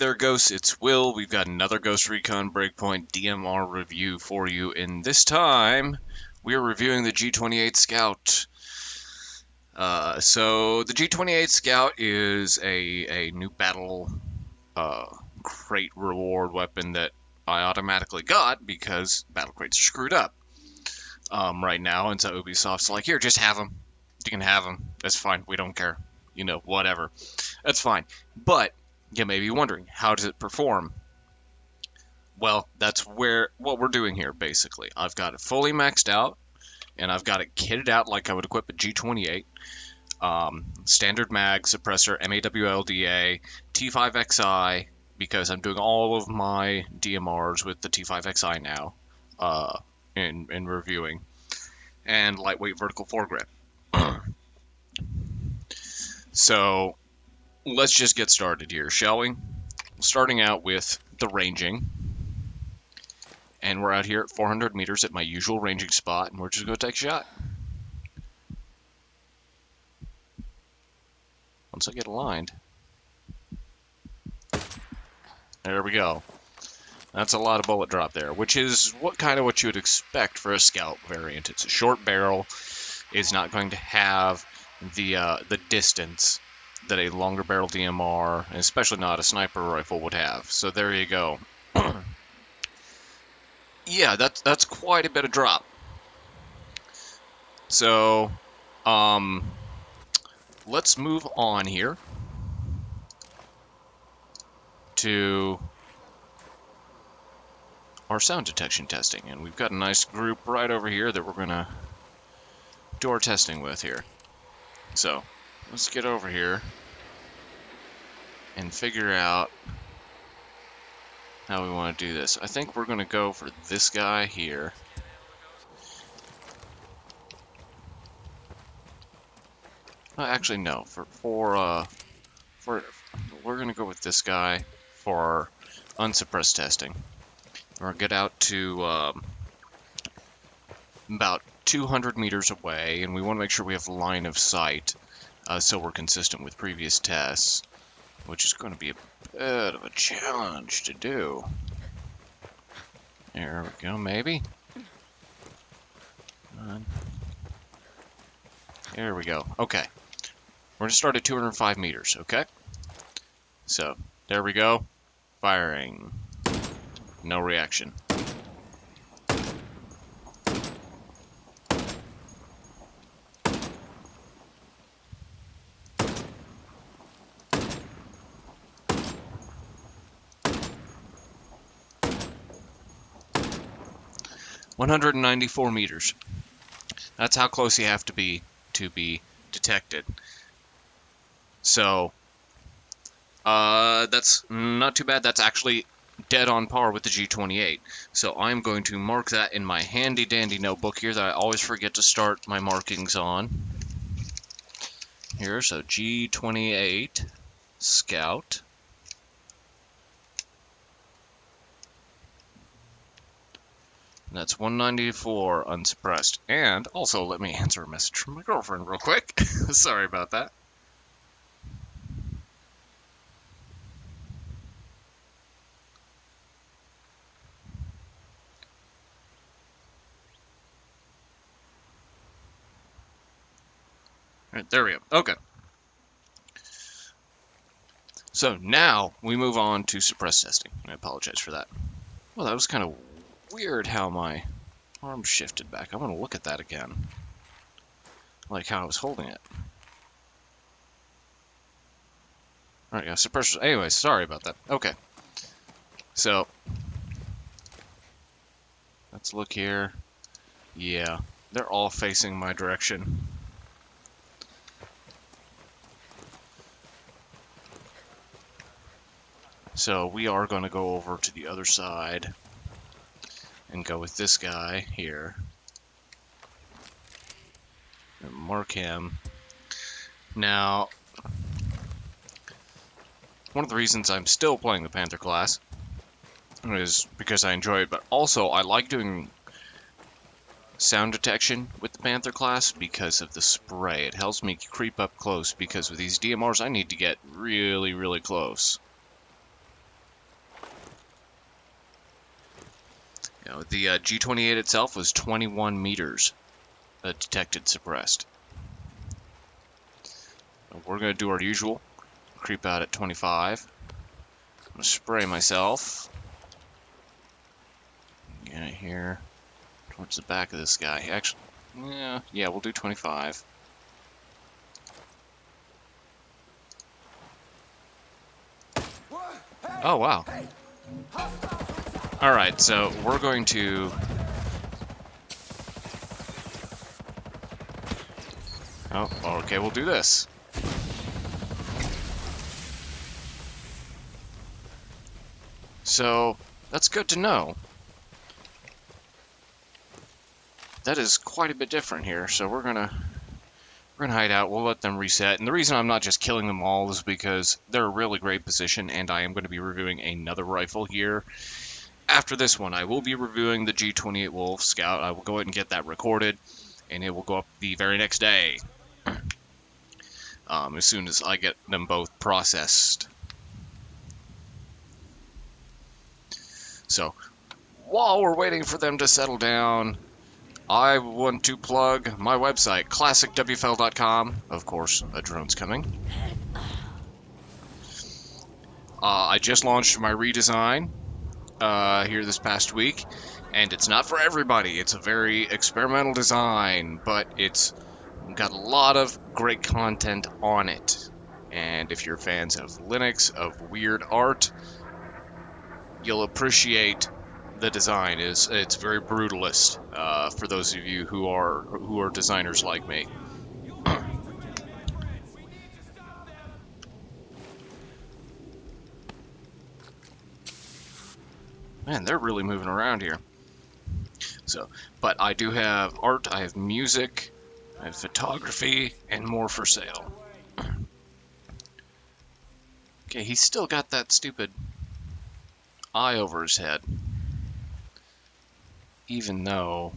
there, Ghosts. It's Will. We've got another Ghost Recon Breakpoint DMR review for you, and this time we are reviewing the G28 Scout. So the G28 Scout is a new battle crate reward weapon that I automatically got because battle crates are screwed up right now, and so Ubisoft's like, here, just have them. You can have them. That's fine. We don't care. You know, whatever. That's fine. But you may be wondering, how does it perform? Well, that's what we're doing here, basically. I've got it fully maxed out, and I've got it kitted out like I would equip a G28. Standard mag, suppressor, MAWLDA, T5XI, because I'm doing all of my DMRs with the T5XI now in reviewing, and lightweight vertical foregrip. So let's just get started here, shall we? Starting out with the ranging. And we're out here at 400 meters at my usual ranging spot, and we're just going to take a shot. Once I get aligned. There we go. That's a lot of bullet drop there, which is kind of what you would expect for a Scout variant. It's a short barrel. It's not going to have the distance that a longer barrel DMR, and especially not a sniper rifle, would have. So there you go. Yeah, that's quite a bit of drop. So, let's move on here to our sound detection testing, and we've got a nice group right over here that we're gonna do our testing with here. So let's get over here and figure out how we want to do this. I think we're going to go for this guy here. Actually, no. We're going to go with this guy for unsuppressed testing. We're going to get out to about 200 meters away, and we want to make sure we have line of sight so we're consistent with previous tests, which is going to be a bit of a challenge to do. There we go, maybe. There we go. Okay. We're going to start at 205 meters, okay? So, there we go. Firing. No reaction. $194 meters. That's how close you have to be detected. So, that's not too bad. That's actually dead on par with the G28. So I'm going to mark that in my handy dandy notebook here that I always forget to start my markings on. Here, so G28 Scout. That's 194 unsuppressed. And also, let me answer a message from my girlfriend real quick. Sorry about that. All right, there we go. Okay. So now we move on to suppressed testing. I apologize for that. Well, that was kind of weird how my arm shifted back. I want to look at that again. Like how I was holding it. Alright, yeah, suppressors. Anyway, sorry about that. Okay. So, let's look here. Yeah, they're all facing my direction. So we are going to go over to the other side and go with this guy here. And mark him. Now, one of the reasons I'm still playing the Panther class is because I enjoy it, but also I like doing sound detection with the Panther class because of the spray. It helps me creep up close because with these DMRs I need to get really, really close. You know, the G28 itself was 21 meters detected suppressed. We're going to do our usual. Creep out at 25. I'm going to spray myself. Get it here towards the back of this guy. Actually, yeah, we'll do 25. Oh, wow. Alright, so we're going to... Oh, okay, we'll do this. So, that's good to know. That is quite a bit different here, so we're gonna hide out. We'll let them reset. And the reason I'm not just killing them all is because they're a really great position, and I am going to be reviewing another rifle here. After this one, I will be reviewing the G28 Wolf Scout. I will go ahead and get that recorded, and it will go up the very next day. As soon as I get them both processed. So, while we're waiting for them to settle down, I want to plug my website, classicwfl.com. Of course, a drone's coming. I just launched my redesign here this past week, and it's not for everybody. It's a very experimental design, but it's got a lot of great content on it. And if you're fans of Linux, of weird art, you'll appreciate the design. It's very brutalist for those of you who are designers like me. Man, they're really moving around here. So, but I do have art, I have music, I have photography, and more for sale. Okay, he's still got that stupid eye over his head. Even though...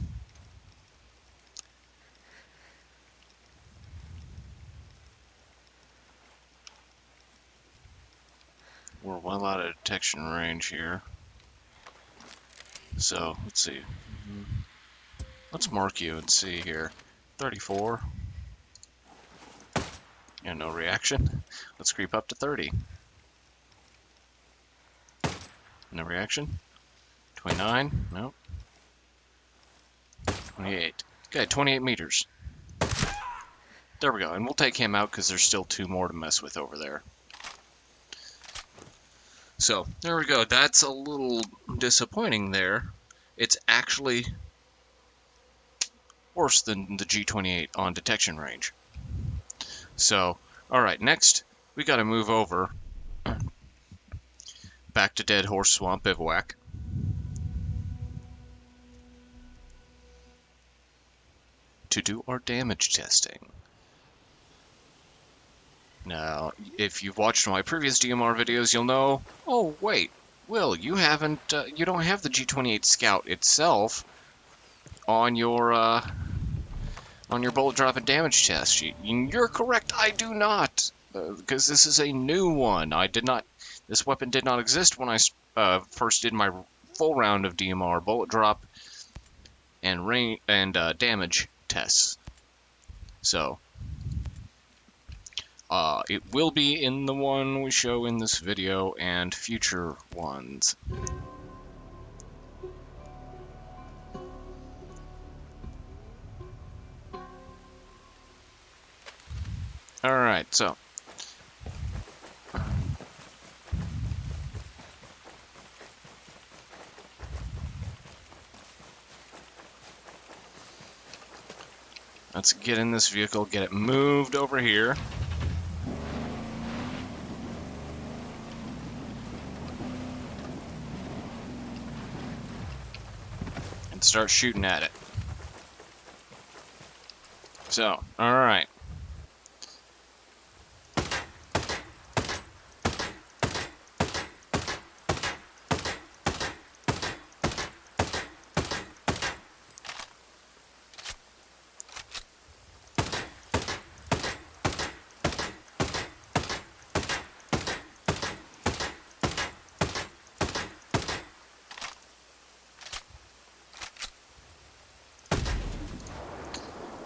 we're well out of detection range here. So, let's see. Let's mark you and see here. 34. And no reaction. Let's creep up to 30. No reaction. 29. Nope. 28. Okay, 28 meters. There we go. And we'll take him out because there's still 2 more to mess with over there. So, there we go. That's a little disappointing there. It's actually worse than the G28 on detection range. So, alright, next we gotta move over back to Dead Horse Swamp Bivouac. To do our damage testing. Now, if you've watched my previous DMR videos, you'll know, oh wait, Will, you haven't, you don't have the G28 Scout itself on your bullet drop and damage test sheet. You're correct, I do not, because this is a new one. This weapon did not exist when I first did my full round of DMR bullet drop and range and damage tests. So, it will be in the one we show in this video and future ones. Alright, so. Let's get in this vehicle, get it moved over here. And start shooting at it. So, alright.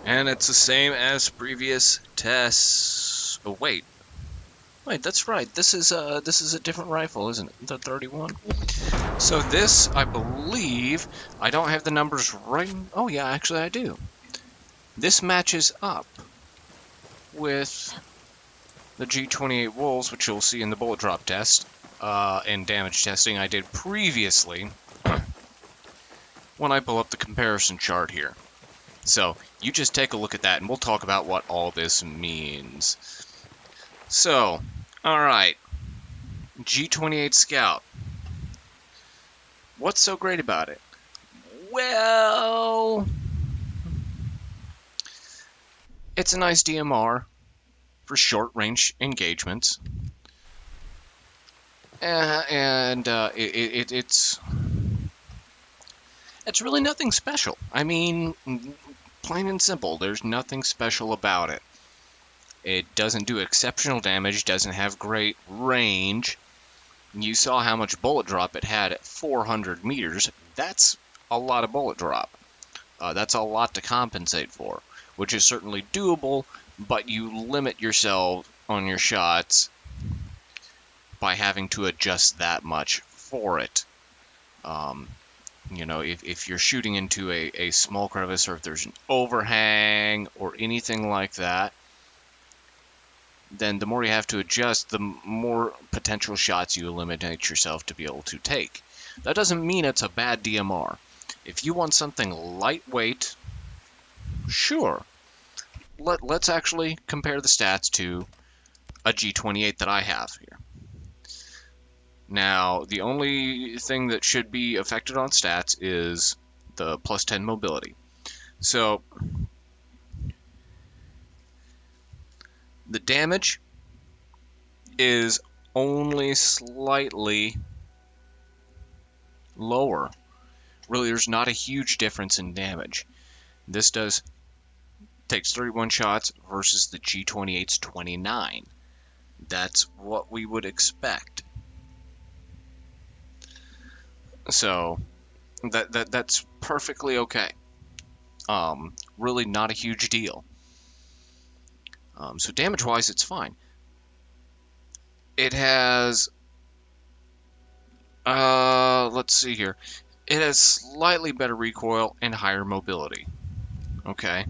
And it's the same as previous tests. Oh, wait, that's right. This is a different rifle, isn't it? The 31. So this, I believe, I don't have the numbers right. Oh yeah, actually I do. This matches up with the G28 Wolves, which you'll see in the bullet drop test and damage testing I did previously when I pull up the comparison chart here. So you just take a look at that and we'll talk about what all this means. So, alright, G28 Scout. What's so great about it? Well, it's a nice DMR for short range engagements. It's really nothing special. I mean, plain and simple, there's nothing special about it. It doesn't do exceptional damage, doesn't have great range. You saw how much bullet drop it had at 400 meters. That's a lot of bullet drop. That's a lot to compensate for, which is certainly doable, but you limit yourself on your shots by having to adjust that much for it. You know, if you're shooting into a small crevice, or if there's an overhang or anything like that, then the more you have to adjust, the more potential shots you eliminate yourself to be able to take. That doesn't mean it's a bad DMR. If you want something lightweight, sure. Let's actually compare the stats to a G28 that I have here. Now, the only thing that should be affected on stats is the plus 10 mobility. So, the damage is only slightly lower. Really, there's not a huge difference in damage. This takes 31 shots versus the G28's 29. That's what we would expect. So that's perfectly okay. Really not a huge deal. So damage-wise, it's fine. It has, let's see here. It has slightly better recoil and higher mobility. Okay.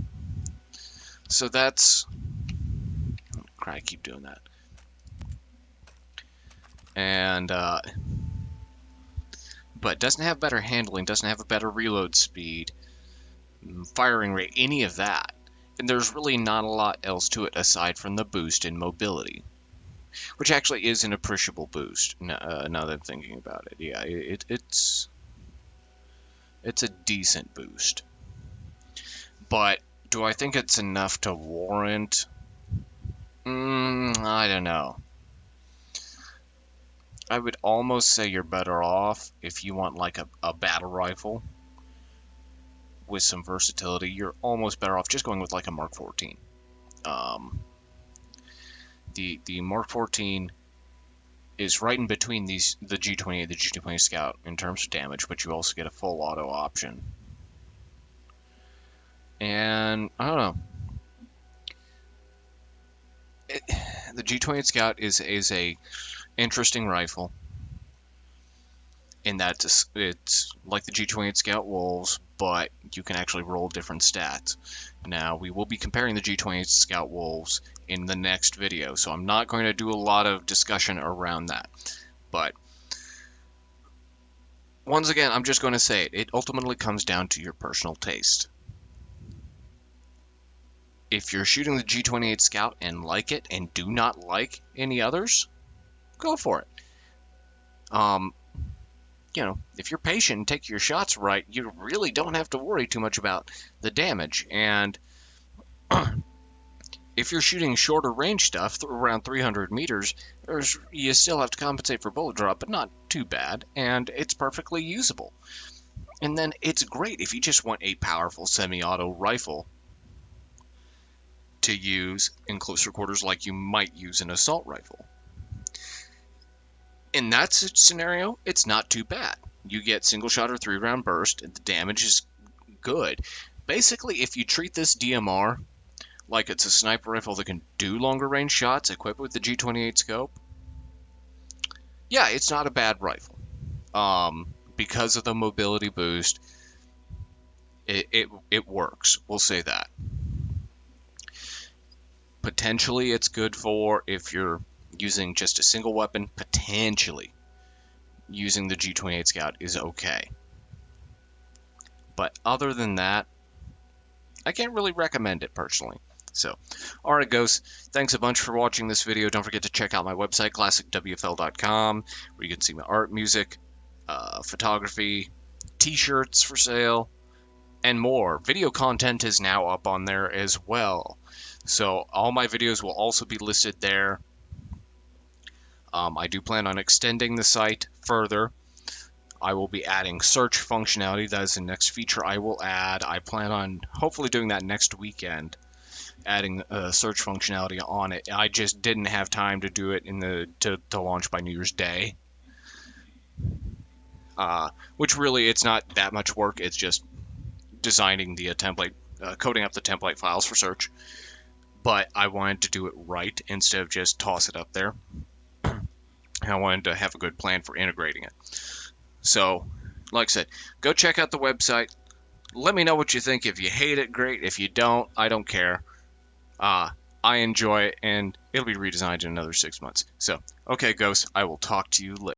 So that's, I keep doing that. And, but doesn't have better handling, doesn't have a better reload speed, firing rate, any of that. And there's really not a lot else to it aside from the boost in mobility, which actually is an appreciable boost. Now that I'm thinking about it, yeah, it's a decent boost. But do I think it's enough to warrant? I don't know. I would almost say you're better off if you want like a battle rifle with some versatility. You're almost better off just going with like a Mark 14. The Mark 14 is right in between the G28 and the G28 Scout in terms of damage, but you also get a full auto option. And I don't know. The G28 Scout is a interesting rifle in that it's like the G28 Scout Wolves, but you can actually roll different stats. Now, we will be comparing the G28 Scout Wolves in the next video, so I'm not going to do a lot of discussion around that. But once again, I'm just going to say it ultimately comes down to your personal taste. If you're shooting the G28 Scout and like it and do not like any others, go for it. You know, if you're patient and take your shots right, you really don't have to worry too much about the damage. And if you're shooting shorter range stuff, around 300 meters, you still have to compensate for bullet drop, but not too bad, and it's perfectly usable. And then it's great if you just want a powerful semi-auto rifle to use in closer quarters like you might use an assault rifle. In that scenario, it's not too bad. You get single shot or 3-round burst, and the damage is good. Basically, if you treat this DMR like it's a sniper rifle that can do longer range shots equipped with the G28 scope, yeah, it's not a bad rifle. Because of the mobility boost, it works. We'll say that. Potentially, it's good for if you're using just a single weapon. Potentially, using the G28 Scout is okay. But other than that, I can't really recommend it personally. So, alright Ghosts, thanks a bunch for watching this video. Don't forget to check out my website, classicwfl.com, where you can see my art, music, photography, t-shirts for sale, and more. Video content is now up on there as well. So all my videos will also be listed there. I do plan on extending the site further. I will be adding search functionality. That is the next feature I will add. I plan on hopefully doing that next weekend, adding search functionality on it. I just didn't have time to do it to launch by New Year's Day. Which really, it's not that much work. It's just designing the template, coding up the template files for search. But I wanted to do it right instead of just toss it up there. I wanted to have a good plan for integrating it. So, like I said, go check out the website. Let me know what you think. If you hate it, great. If you don't, I don't care. I enjoy it, and it'll be redesigned in another 6 months. So, okay, Ghosts, I will talk to you later.